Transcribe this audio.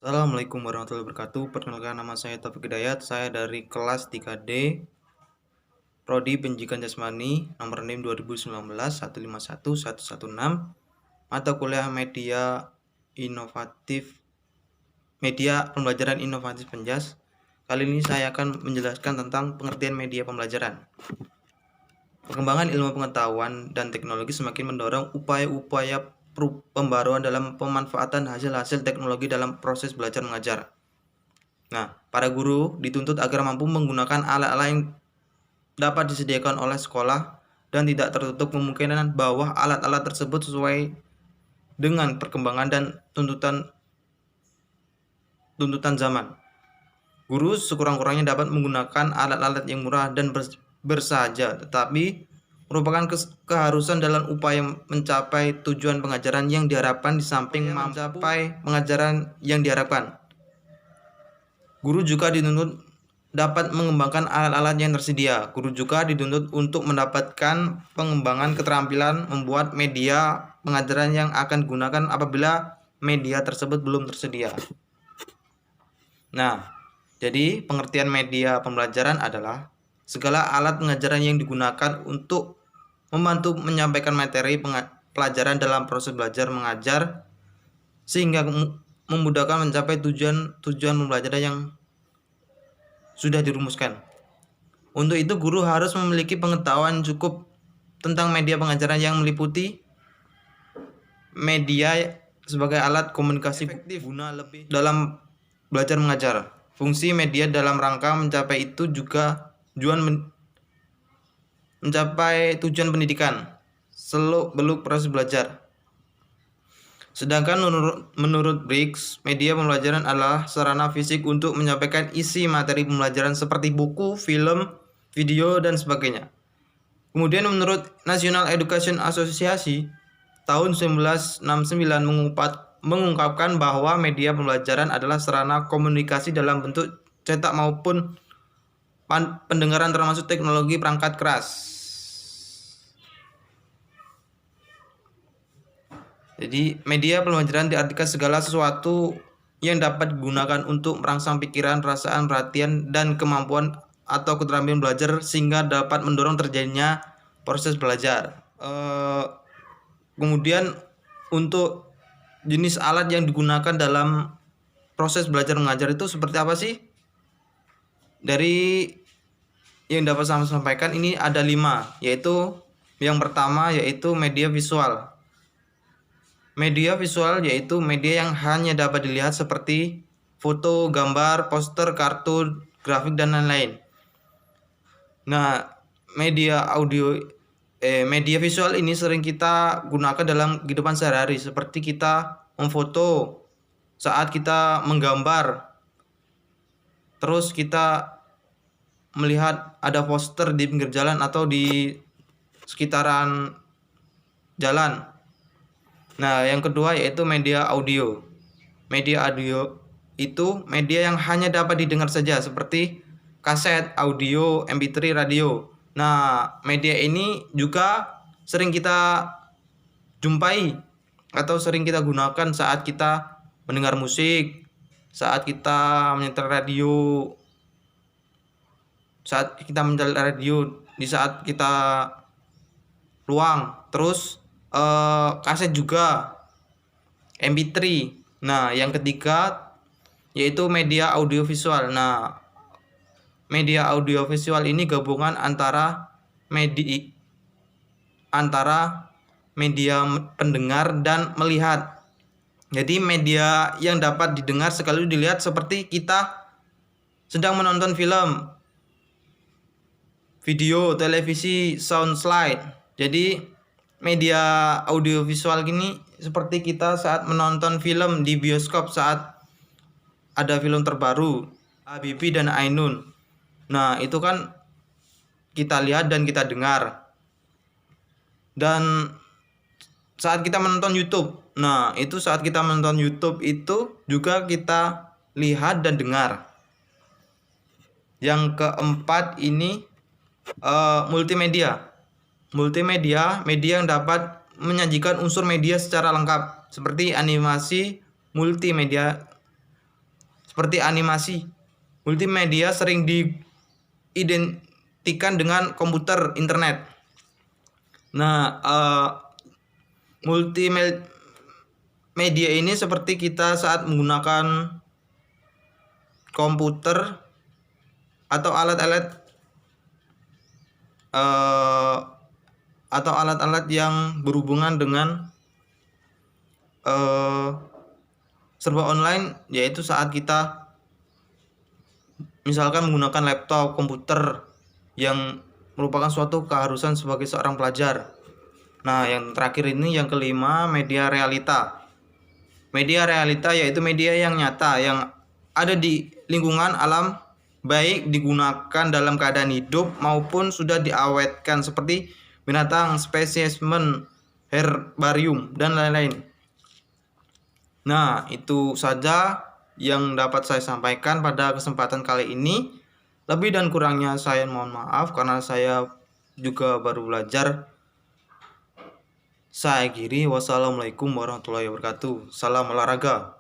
Assalamualaikum warahmatullahi wabarakatuh. Perkenalkan, nama saya Taufik Hidayat. Saya dari kelas 3D Prodi Pendidikan Jasmani, nomor NIM 2019 mata kuliah media pembelajaran inovatif Penjas. Kali ini saya akan menjelaskan tentang pengertian media pembelajaran. Perkembangan ilmu pengetahuan dan teknologi semakin mendorong upaya-upaya pembaruan dalam pemanfaatan hasil-hasil teknologi dalam proses belajar mengajar. Nah, para guru dituntut agar mampu menggunakan alat-alat yang dapat disediakan oleh sekolah dan tidak tertutup kemungkinan bahwa alat-alat tersebut sesuai dengan perkembangan dan tuntutan zaman. Guru sekurang-kurangnya dapat menggunakan alat-alat yang murah dan bersahaja, tetapi merupakan keharusan dalam upaya mencapai tujuan pengajaran yang diharapkan di samping mencapai pengajaran yang diharapkan. Guru juga dituntut dapat mengembangkan alat-alat yang tersedia. Guru juga dituntut untuk mendapatkan pengembangan keterampilan membuat media pengajaran yang akan digunakan apabila media tersebut belum tersedia. Nah, jadi pengertian media pembelajaran adalah segala alat pengajaran yang digunakan untuk membantu menyampaikan materi pelajaran dalam proses belajar mengajar sehingga memudahkan mencapai tujuan pembelajaran yang sudah dirumuskan. Untuk itu guru harus memiliki pengetahuan cukup tentang media pengajaran yang meliputi media sebagai alat komunikasi efektif guna lebih dalam belajar mengajar. Fungsi media dalam rangka mencapai itu juga mencapai tujuan pendidikan seluk-beluk proses belajar. Sedangkan menurut Briggs, media pembelajaran adalah sarana fisik untuk menyampaikan isi materi pembelajaran seperti buku, film, video, dan sebagainya. Kemudian menurut National Education Association, tahun 1969 mengungkapkan bahwa media pembelajaran adalah sarana komunikasi dalam bentuk cetak maupun pendengaran termasuk teknologi perangkat keras. Jadi media pembelajaran diartikan segala sesuatu yang dapat digunakan untuk merangsang pikiran, perasaan, perhatian, dan kemampuan atau keterampilan belajar sehingga dapat mendorong terjadinya proses belajar. Kemudian untuk jenis alat yang digunakan dalam proses belajar mengajar itu seperti apa sih? Dari yang dapat saya sampaikan ini ada 5, yaitu yang pertama yaitu media visual. Media visual yaitu media yang hanya dapat dilihat seperti foto, gambar, poster, kartun, grafik, dan lain-lain. Nah, media visual ini sering kita gunakan dalam kehidupan sehari-hari, seperti kita memfoto, saat kita menggambar, terus kita melihat ada poster di pinggir jalan atau di sekitaran jalan. Nah, yang kedua yaitu media audio. Media audio itu media yang hanya dapat didengar saja, seperti kaset, audio, MP3, radio. Nah, media ini juga sering kita jumpai atau sering kita gunakan saat kita mendengar musik, saat kita menyetel radio, di saat kita luang. Terus kaset juga, MP3. Nah, yang ketiga yaitu media audiovisual. Nah, media audiovisual ini gabungan antara media pendengar dan melihat. Jadi media yang dapat didengar sekaligus dilihat seperti kita sedang menonton film, video, televisi, sound slide. Jadi media audiovisual ini seperti kita saat menonton film di bioskop saat ada film terbaru Habibie dan Ainun. Nah, itu kan kita lihat dan kita dengar. Dan saat kita menonton YouTube, nah itu saat kita menonton YouTube itu juga kita lihat dan dengar. Yang keempat ini multimedia. Multimedia, media yang dapat menyajikan unsur media secara lengkap, seperti animasi multimedia. seperti animasi. Multimedia sering diidentikan dengan komputer, internet. Nah, multimedia ini seperti kita saat menggunakan komputer atau alat-alat yang berhubungan dengan serba online, yaitu saat kita misalkan menggunakan laptop, komputer yang merupakan suatu keharusan sebagai seorang pelajar. Nah, yang terakhir ini yang kelima, media realita. Media realita yaitu media yang nyata yang ada di lingkungan alam, baik digunakan dalam keadaan hidup maupun sudah diawetkan seperti binatang, spesimen, herbarium, dan lain-lain. Nah, itu saja yang dapat saya sampaikan pada kesempatan kali ini. Lebih dan kurangnya saya mohon maaf karena saya juga baru belajar. Saya akhiri, wassalamualaikum warahmatullahi wabarakatuh. Salam olahraga.